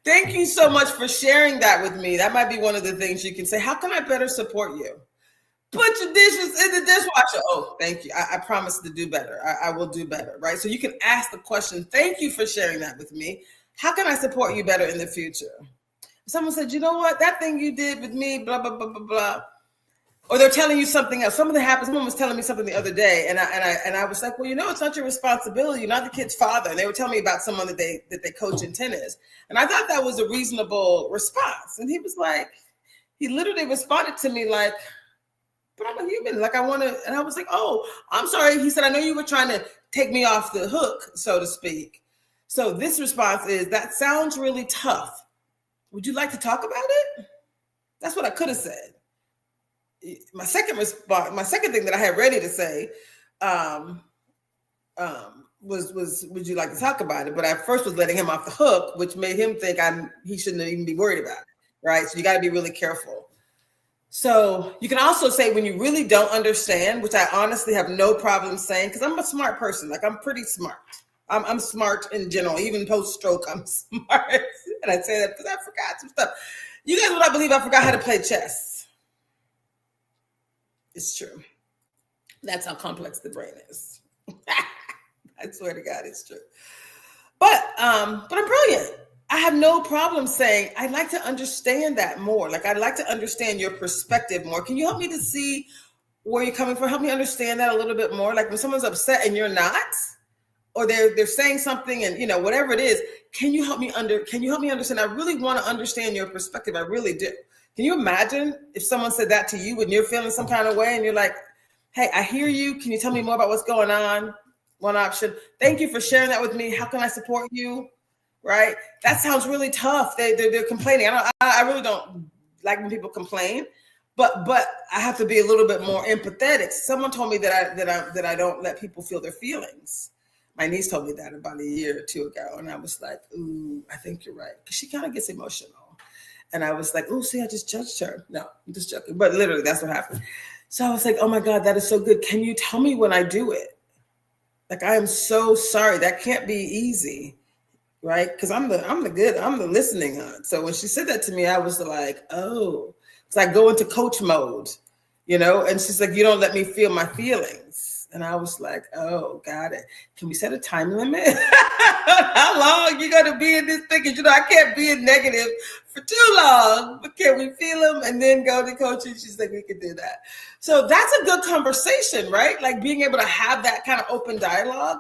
Thank you so much for sharing that with me. That might be one of the things you can say. How can I better support you? Put your dishes in the dishwasher. Oh, thank you. I promise to do better. I will do better, right? So you can ask the question, thank you for sharing that with me. How can I support you better in the future? Someone said, you know what, that thing you did with me, blah, blah, blah, blah, blah. Or they're telling you something else. Something happened. Someone was telling me something the other day. And I was like, well, it's not your responsibility. You're not the kid's father. And they were telling me about someone that they coach in tennis. And I thought that was a reasonable response. And he was like, he literally responded to me like, but I'm a human. Like I want to, and I was like, oh, I'm sorry. He said, I know you were trying to take me off the hook, so to speak. So this response is, that sounds really tough. Would you like to talk about it? That's what I could have said. My second thing that I had ready to say was would you like to talk about it? But I first was letting him off the hook, which made him think he shouldn't even be worried about it, right? So you got to be really careful. So you can also say when you really don't understand, which I honestly have no problem saying, because I'm a smart person. Like, I'm pretty smart. I'm smart in general, even post-stroke, I'm smart. And I say that because I forgot some stuff. You guys would not believe I forgot how to play chess. It's true. That's how complex the brain is. I swear to God, it's true. But I'm brilliant. I have no problem saying, I'd like to understand that more. Like, I'd like to understand your perspective more. Can you help me to see where you're coming from? Help me understand that a little bit more. Like, when someone's upset and you're not, or they're saying something and, whatever it is, can you help me understand? I really want to understand your perspective. I really do. Can you imagine if someone said that to you when you're feeling some kind of way and you're like, hey, I hear you. Can you tell me more about what's going on? One option. Thank you for sharing that with me. How can I support you? Right? That sounds really tough. They're complaining. I really don't like when people complain, but I have to be a little bit more empathetic. Someone told me that I don't let people feel their feelings. My niece told me that about a year or two ago, and I was like, ooh, I think you're right. Because she kind of gets emotional. And I was like, ooh, see, I just judged her. No, I'm just joking. But literally, that's what happened. So I was like, oh my God, that is so good. Can you tell me when I do it? Like, I am so sorry. That can't be easy, right? Because I'm the listening on. So when she said that to me, I was like, oh, it's like go into coach mode, And she's like, you don't let me feel my feelings. And I was like, oh, got it. Can we set a time limit? How long you going to be in this thing? Because, I can't be in negative for too long. But can we feel them and then go to coaching? She's like, we can do that. So that's a good conversation, right? Like, being able to have that kind of open dialogue.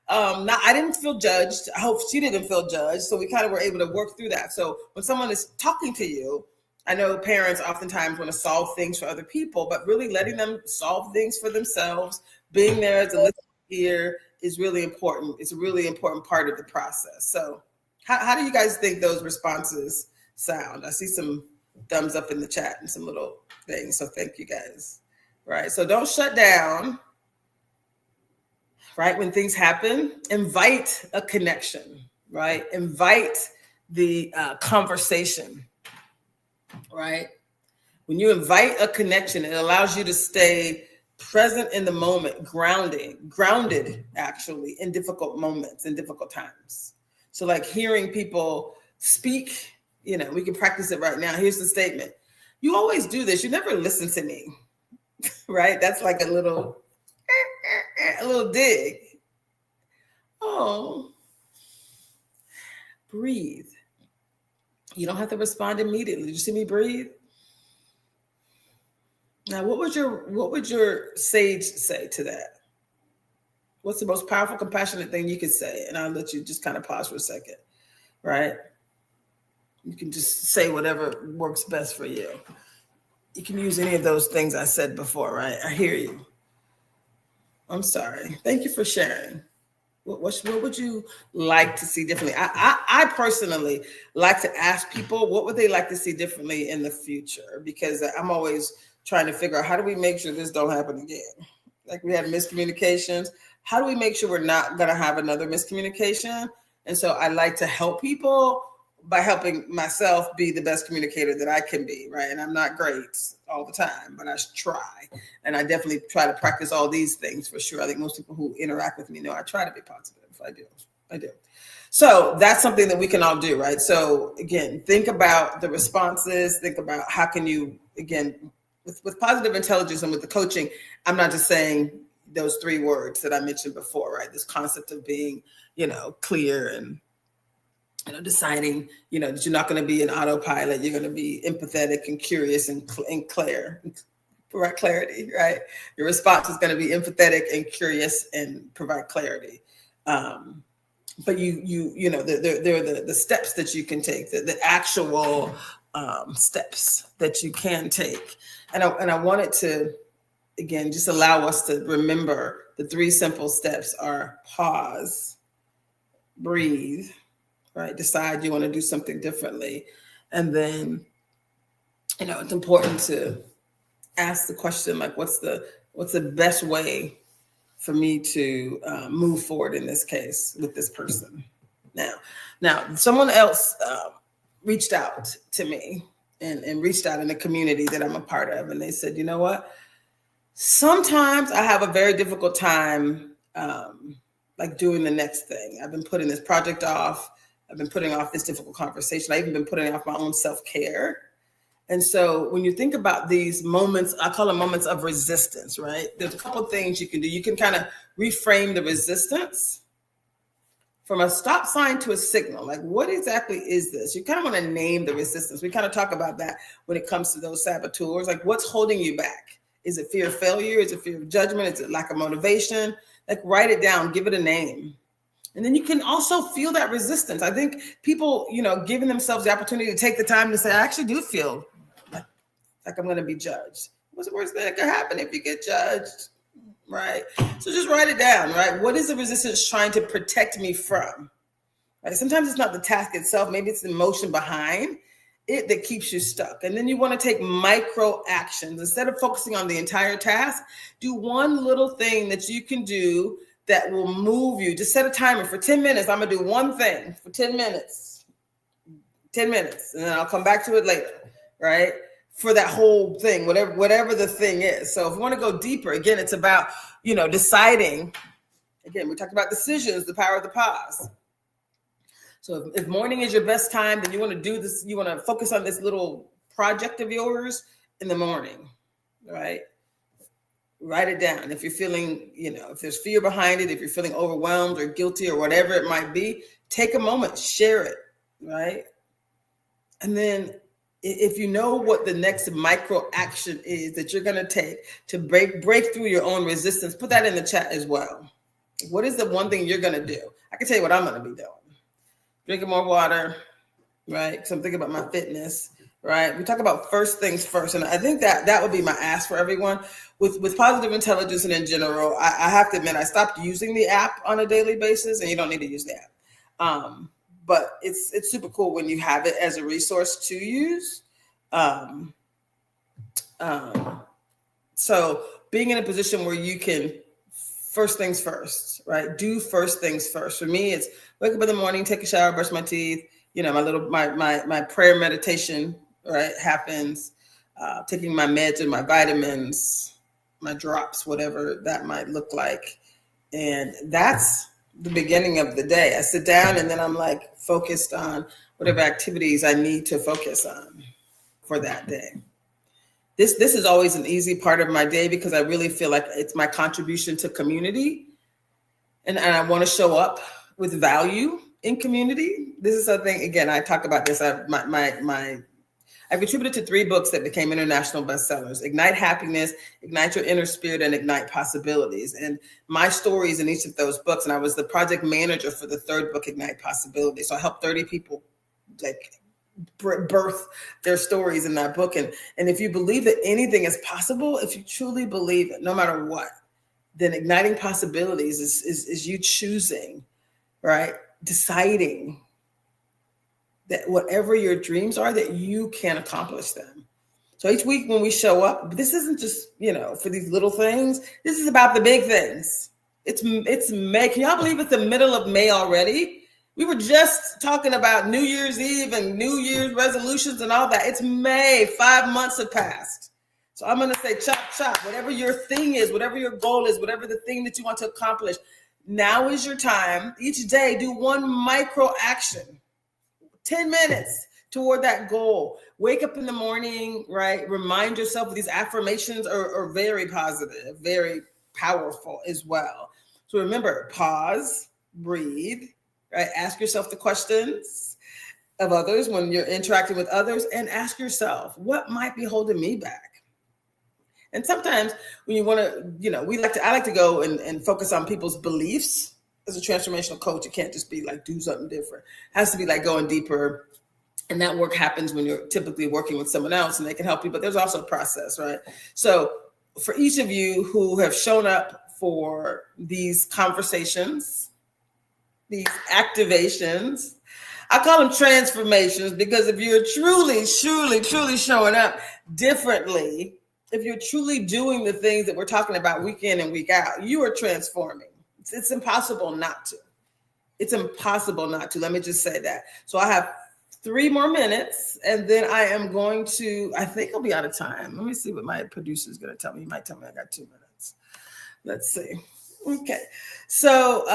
Now, I didn't feel judged. I hope she didn't feel judged. So we kind of were able to work through that. So when someone is talking to you, I know parents oftentimes want to solve things for other people, but really letting them solve things for themselves, being there as a listening ear is really important. It's a really important part of the process. So how do you guys think those responses sound? I see some thumbs up in the chat and some little things. So thank you guys. Right. So don't shut down. Right. When things happen, invite a connection. Right. Invite the conversation. Right. When you invite a connection, it allows you to stay present in the moment, grounded actually in difficult moments, in difficult times. So like hearing people speak, we can practice it right now. Here's the statement. You always do this. You never listen to me. Right. That's like a little dig. Oh, breathe. You don't have to respond immediately. Did you see me breathe? Now, what would your sage say to that? What's the most powerful, compassionate thing you could say? And I'll let you just kind of pause for a second, right? You can just say whatever works best for you. You can use any of those things I said before, right? I hear you. I'm sorry. Thank you for sharing. What would you like to see differently? I personally like to ask people, what would they like to see differently in the future? Because I'm always trying to figure out, how do we make sure this don't happen again? Like, we had miscommunications. How do we make sure we're not going to have another miscommunication? And so I like to help people by helping myself be the best communicator that I can be, right? And I'm not great all the time, but I try. And I definitely try to practice all these things for sure. I think most people who interact with me know I try to be positive. I do. So that's something that we can all do, right? So again, think about the responses. Think about how can you, again, with positive intelligence and with the coaching, I'm not just saying those three words that I mentioned before, right? This concept of being, clear and, deciding, that you're not going to be an autopilot. You're going to be empathetic and curious and clear, provide clarity, right? Your response is going to be empathetic and curious and provide clarity. But there are the steps that you can take, the actual steps that you can take. And I wanted to again, just allow us to remember the 3 simple steps are pause, breathe, right? Decide you want to do something differently. And then, it's important to ask the question, like, what's the best way for me to move forward in this case with this person? Now, someone else reached out to me and reached out in the community that I'm a part of. And they said, you know what? Sometimes I have a very difficult time like doing the next thing. I've been putting this project off. I've been putting off this difficult conversation. I've even been putting off my own self-care. And so when you think about these moments, I call them moments of resistance, right? There's a couple of things you can do. You can kind of reframe the resistance from a stop sign to a signal. Like, what exactly is this? You kind of want to name the resistance. We kind of talk about that when it comes to those saboteurs. Like, what's holding you back? Is it fear of failure? Is it fear of judgment? Is it lack of motivation? Like, write it down, give it a name. And then you can also feel that resistance. I think people, giving themselves the opportunity to take the time to say, I actually do feel like I'm going to be judged. What's the worst thing that could happen if you get judged, right? So just write it down, right? What is the resistance trying to protect me from? Right? Sometimes it's not the task itself. Maybe it's the emotion behind it that keeps you stuck. And then you want to take micro actions. Instead of focusing on the entire task, do one little thing that you can do that will move you. Just set a timer for 10 minutes. I'm going to do one thing for 10 minutes, and then I'll come back to it later, right? For that whole thing, whatever the thing is. So if you want to go deeper, again, it's about, deciding. Again, we talked about decisions, the power of the pause. So if morning is your best time, then you want to do this, you want to focus on this little project of yours in the morning, right? Write it down. If you're feeling, if there's fear behind it, if you're feeling overwhelmed or guilty or whatever it might be, take a moment, share it, right? And then if you know what the next micro action is that you're going to take to break through your own resistance, put that in the chat as well. What is the one thing you're going to do? I can tell you what I'm going to be doing. Drinking more water, right? Because I'm thinking about my fitness, right? We talk about first things first. And I think that would be my ask for everyone. With positive intelligence and in general, I have to admit, I stopped using the app on a daily basis, and you don't need to use the app. But it's super cool when you have it as a resource to use. So being in a position where you can first things first, right? Do first things first. For me, it's wake up in the morning, take a shower, brush my teeth. My prayer meditation, right, happens. Taking my meds and my vitamins, my drops, whatever that might look like. And that's the beginning of the day. I sit down and then I'm like focused on whatever activities I need to focus on for that day. This is always an easy part of my day because I really feel like it's my contribution to community. And I want to show up with value in community. This is something, again, I talk about this. I've contributed to 3 books that became international bestsellers: Ignite Happiness, Ignite Your Inner Spirit, and Ignite Possibilities. And my stories in each of those books, and I was the project manager for the 3rd book, Ignite Possibilities. So I helped 30 people birth their stories in that book. And if you believe that anything is possible, if you truly believe it, no matter what, then igniting possibilities is you choosing, right? Deciding that whatever your dreams are, that you can accomplish them. So each week when we show up, this isn't just, for these little things. This is about the big things. It's May. Can y'all believe it's the middle of May already? We were just talking about New Year's Eve and New Year's resolutions and all that. It's May. 5 months have passed. So I'm going to say chop, chop. Whatever your thing is, whatever your goal is, whatever the thing that you want to accomplish, now is your time. Each day, do one micro action. 10 minutes toward that goal. Wake up in the morning, right? Remind yourself of these affirmations are very positive, very powerful as well. So remember, pause, breathe, right? Ask yourself the questions of others when you're interacting with others, and ask yourself, what might be holding me back? And sometimes when you want to, I like to go and focus on people's beliefs. As a transformational coach, it can't just be like do something different. It has to be like going deeper. And that work happens when you're typically working with someone else and they can help you, but there's also a process, right? So for each of you who have shown up for these conversations, these activations. I call them transformations because if you're truly showing up differently, if you're truly doing the things that we're talking about week in and week out, you are transforming. It's impossible not to. It's impossible not to. Let me just say that. So I have 3 more minutes, and then I am going to, I think I'll be out of time. Let me see what my producer is going to tell me. He might tell me I got 2 minutes. Let's see. Okay. So,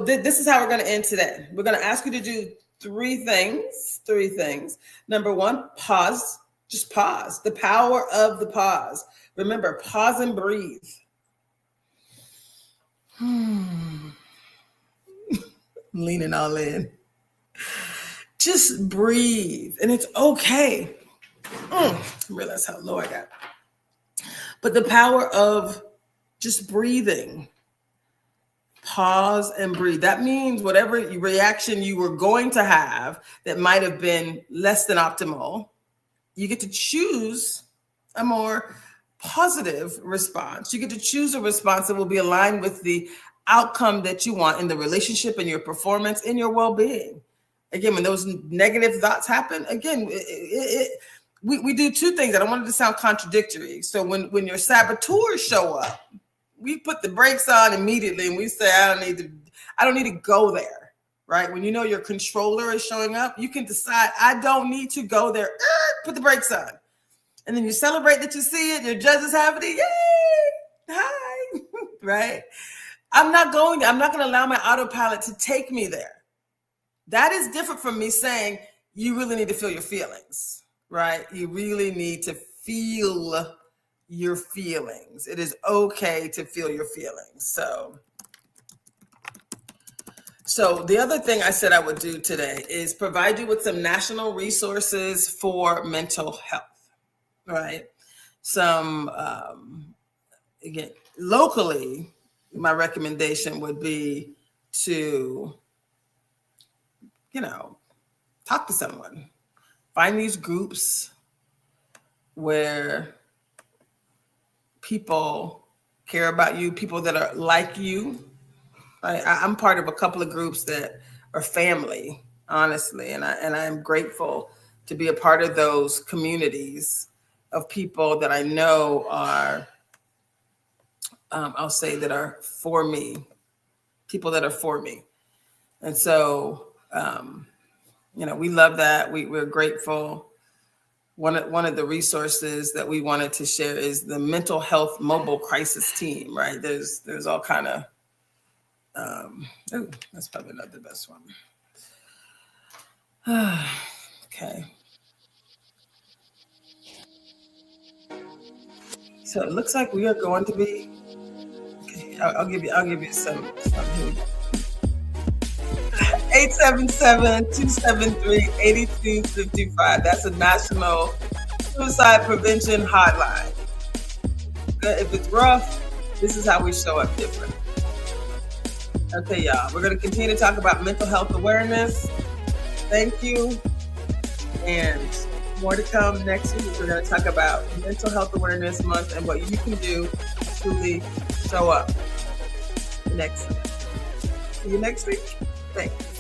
this is how we're going to end today. We're going to ask you to do 3 things. Number 1, pause. Just pause. The power of the pause. Remember, pause and breathe. Leaning all in. Just breathe, and it's okay. Realize how low I got. But the power of just breathing. Pause and breathe. That means whatever reaction you were going to have that might have been less than optimal, you get to choose a more positive response. You get to choose a response that will be aligned with the outcome that you want in the relationship and your performance and your well-being. Again, when those negative thoughts happen, again, we do 2 things. I don't want it to sound contradictory. So when your saboteurs show up, we put the brakes on immediately and we say, I don't need to go there, right? When you know your controller is showing up, you can decide, I don't need to go there. Put the brakes on. And then you celebrate that you see it. Your judges have it. Yay! Hi, right? I'm not going to allow my autopilot to take me there. That is different from me saying you really need to feel your feelings, right? You really need to feel your feelings. It is okay to feel your feelings. So the other thing I said I would do today is provide you with some national resources for mental health, right? Some, again, locally, my recommendation would be to, talk to someone. Find these groups where people care about you, people that are like you. I'm part of a couple of groups that are family, honestly, and I am grateful to be a part of those communities of people that I know are, I'll say that are for me, people that are for me. And so, we love that. We're grateful. One of the resources that we wanted to share is the mental health mobile crisis team, right? There's all kind of, that's probably not the best one. Okay. So it looks like we are going to be, okay, I'll give you some here. 877-273-8255. That's a national suicide prevention hotline. If it's rough, this is how we show up different. Okay, y'all. We're going to continue to talk about mental health awareness. Thank you. And more to come next week. We're going to talk about Mental Health Awareness Month and what you can do to truly show up next week. See you next week. Thanks.